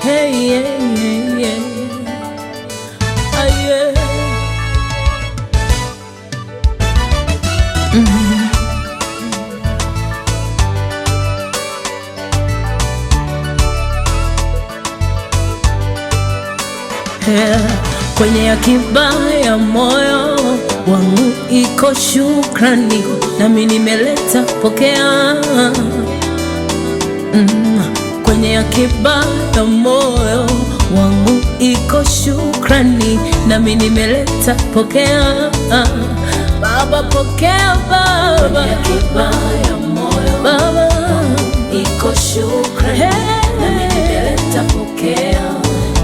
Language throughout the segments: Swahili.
Hey, yeah, yeah, yeah. Ah, yeah. Yeah. Kwenye akiba ya moyo wangu iko shukrani, nami nimeleta pokea. Kwenye akiba ya moyo wangu iko shukrani, nami nimeleta pokea. Baba pokea, Baba. Kwenye akiba ya moyo Baba iko shukrani, nami nimeleta pokea.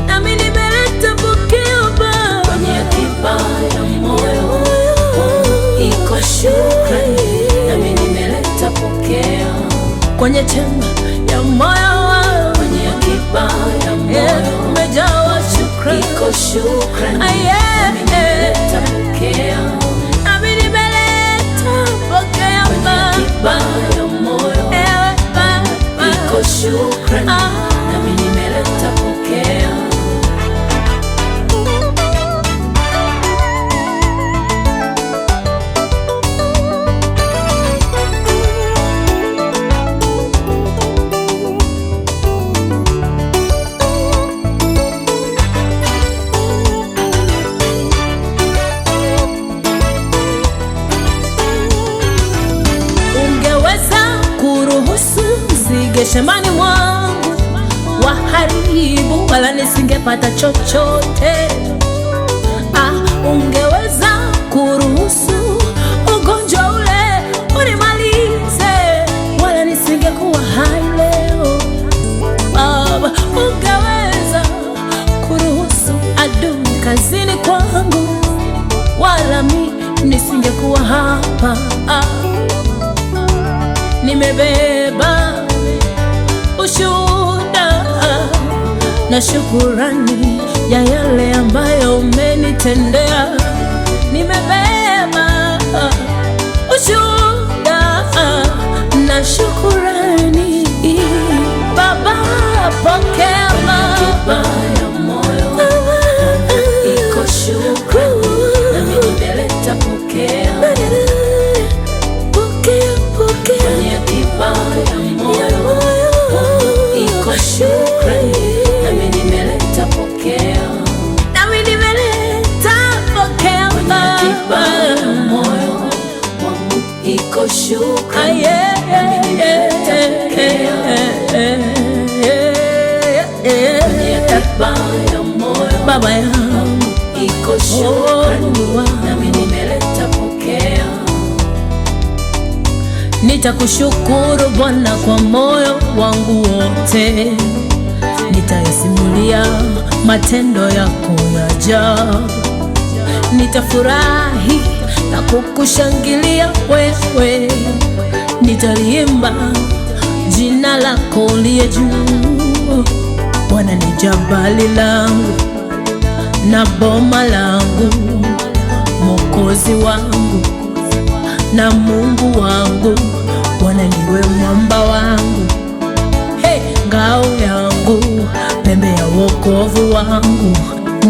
Nami nimeleta pokea, Baba. Kwenye akiba ya moyo wangu iko shukrani, nami nimeleta pokea. Kwenye chemba ya moyo wangu, kwenye akiba ya moyo umejawa shukrani, iko shukrani, nami nimeleta pokea. Nami nimeleta pokea, Baba. Kwenye akiba ya moyo iko shukrani, nami nimeleta pokea. Shambani mwangu waharibu, wala nisingepata chochote. Ungeweza kuruhusu ugonjwa ule unimalize, wala nisingekuwa hai leo. Baba, ungeweza kuruhusu adui kazini kwangu, wala mi nisingekuwa hapa. Nimebeba ushuhuda na shukurani ya yale ambayo umenitendea. Nimebeba ushuhuda na shukurani. Baba pokea, Baba. Iko shukrani, nami nimeleta pokea. Kwenye akiba ya moyo iko shukrani, nami nimeleta pokea. Nami nimeleta pokea, kwenye akiba ya moyo wangu iko shukrani, nami nimeleta pokea. Kwenye akiba ya moyo Baba yangu iko shukrani, nami nimeleta pokea. Nitakushukuru Bwana kwa moyo wangu wote, nitayasimulia matendo yako ya ajabu. Nitafurahi na kukushangilia wewe, nitaliimba jina lako uliye juu. Bwana ni jabali langu na boma langu, Mwokozi wangu na Mungu wangu. Bwana niwe mwamba wangu, ngao yangu, pembe ya wokovu wangu.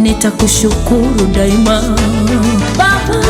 Nitakushukuru daima Baba.